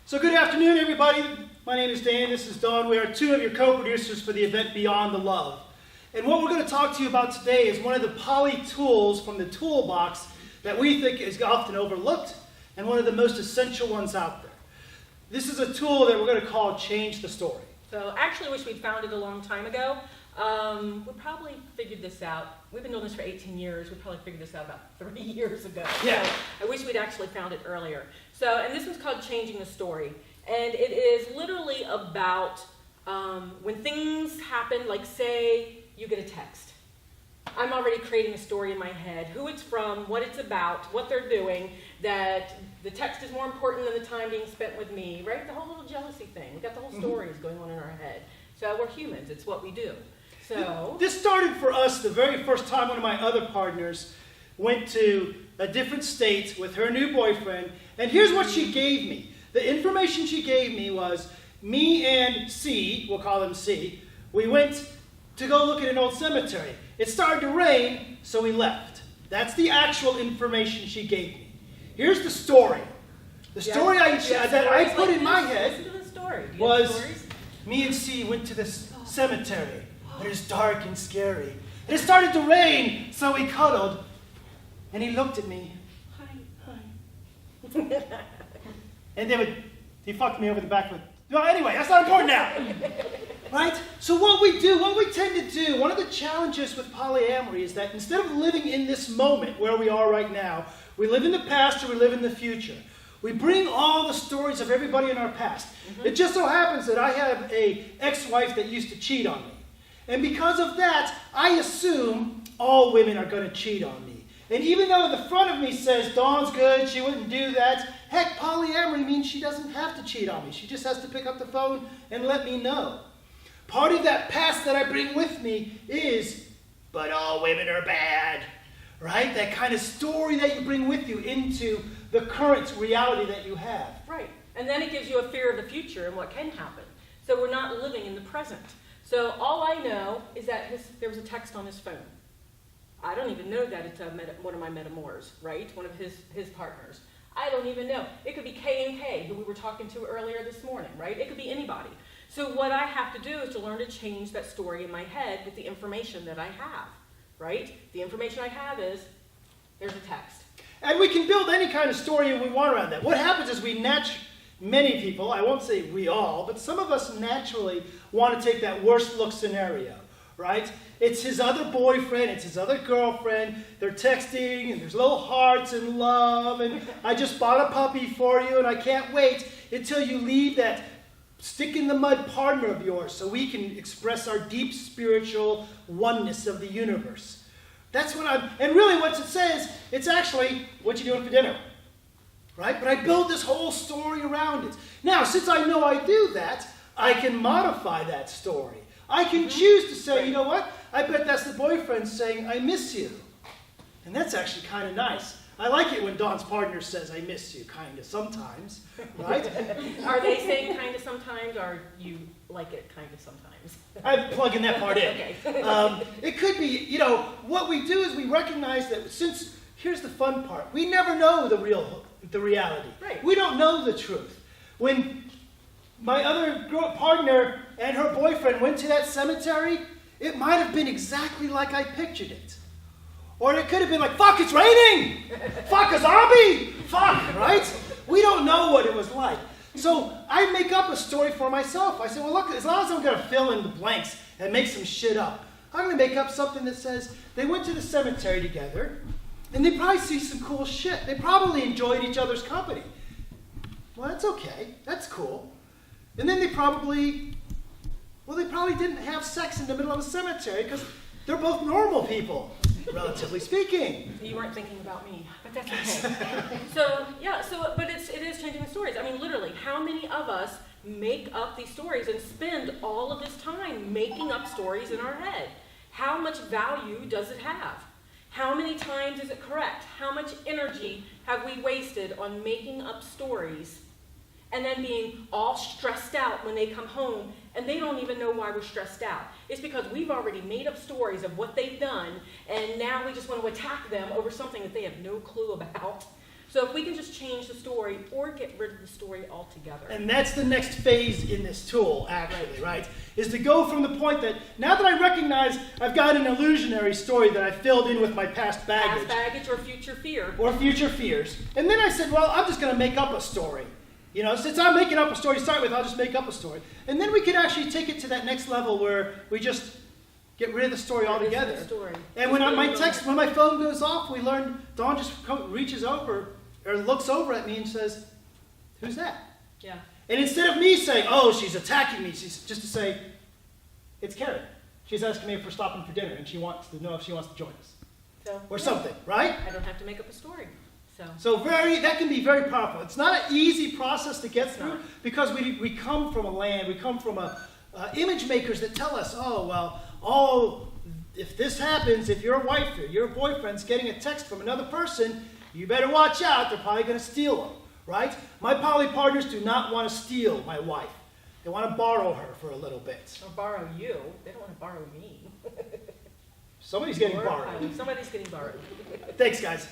So good afternoon, everybody. My name is Dan. This is Dawn. We are two of your co-producers for the event Beyond the Love. And what we're going to talk to you about today is one of the poly tools from the toolbox that we think is often overlooked and one of the most essential ones out there. This is a tool that we're going to call Change the Story. So I actually wish we'd found it a long time ago. We probably figured this out. We've been doing this for 18 years. We probably figured this out about 30 years ago. Yeah. So I wish we'd actually found it earlier. So, and this one's called Changing the Story. And it is literally about when things happen, like say you get a text. I'm already creating a story in my head, who it's from, what it's about, what they're doing, that the text is more important than the time being spent with me, right? The whole little jealousy thing. We've got the whole stories going on in our head. So we're humans. It's what we do. So this started for us the very first time one of my other partners went to a different state with her new boyfriend, and here's what she gave me. The information she gave me was me and C, we'll call him C, we went to go look at an old cemetery. It started to rain, so we left. That's the actual information she gave me. Here's the story. The story that I put in my head listen to the story. was me and C went to this cemetery. It was dark and scary. And it started to rain, so we cuddled. And he looked at me. Hi. And then he fucked me over the back with. No, anyway, that's not important now. Right? So what we tend to do, one of the challenges with polyamory is that instead of living in this moment where we are right now, we live in the past or we live in the future. We bring all the stories of everybody in our past. Mm-hmm. It just so happens that I have an ex-wife that used to cheat on me. And because of that, I assume all women are going to cheat on me. And even though the front of me says, Dawn's good, she wouldn't do that, heck, polyamory means she doesn't have to cheat on me. She just has to pick up the phone and let me know. Part of that past that I bring with me is, but all women are bad, right? That kind of story that you bring with you into the current reality that you have. Right. And then it gives you a fear of the future and what can happen. So we're not living in the present. So all I know is that there was a text on his phone. I don't even know that it's one of my metamors, right? One of his partners. I don't even know. It could be K&K, who we were talking to earlier this morning, right? It could be anybody. So what I have to do is to learn to change that story in my head with the information that I have, right? The information I have is, there's a text. And we can build any kind of story we want around that. What happens is many people, I won't say we all, but some of us naturally want to take that worst look scenario, right? It's his other boyfriend, it's his other girlfriend, they're texting, and there's little hearts and love, and I just bought a puppy for you, and I can't wait until you leave that stick-in-the-mud partner of yours so we can express our deep spiritual oneness of the universe. That's what and really what it says, it's actually, what you doing for dinner? Right? But I build this whole story around it. Now, since I know I do that, I can modify that story. I can choose to say, you know what? I bet that's the boyfriend saying, I miss you. And that's actually kind of nice. I like it when Dawn's partner says, I miss you, kind of, sometimes. Right? Are they saying kind of sometimes, or you like it kind of sometimes? I'm plugging that part in. Okay. It could be, what we do is we recognize that since, here's the fun part, we never know the reality. Right. We don't know the truth. When my other partner and her boyfriend went to that cemetery, it might have been exactly like I pictured it. Or it could have been like, fuck, it's raining! Fuck, a zombie! Fuck, right? We don't know what it was like. So I make up a story for myself. I say, well, look, as long as I'm going to fill in the blanks and make some shit up, I'm going to make up something that says they went to the cemetery together, and they probably see some cool shit. They probably enjoyed each other's company. Well, that's okay. That's cool. And then they probably didn't have sex in the middle of a cemetery because they're both normal people, relatively speaking. You weren't thinking about me, but that's okay. But it is changing the stories. I mean, literally, how many of us make up these stories and spend all of this time making up stories in our head? How much value does it have? How many times is it correct? How much energy have we wasted on making up stories and then being all stressed out when they come home and they don't even know why we're stressed out? It's because we've already made up stories of what they've done, and now we just want to attack them over something that they have no clue about. So if we can just change the story or get rid of the story altogether. And that's the next phase in this tool, actually, right? Is to go from the point that now that I recognize I've got an illusionary story that I filled in with my past baggage. Past baggage or future fear. Or future fears. And then I said, well, I'm just going to make up a story. You know, since I'm making up a story to start with, I'll just make up a story. And then we could actually take it to that next level where we just get rid of the story altogether. And when when my phone goes off, we learn, Dawn just reaches over or looks over at me and says, who's that? Yeah. And instead of me saying, oh, she's attacking me, she's just to say, it's Karen. She's asking me if we're stopping for dinner and she wants to know if she wants to join us. So, or something, right? I don't have to make up a story. So that can be very powerful. It's not an easy process to get through because we come from a land, we come from image makers that tell us, if this happens, if your wife or your boyfriend's getting a text from another person, you better watch out, they're probably going to steal them, right? My poly partners do not want to steal my wife. They want to borrow her for a little bit. Or borrow you. They don't want to borrow me. Somebody's getting borrowed. Somebody's getting borrowed. Thanks, guys.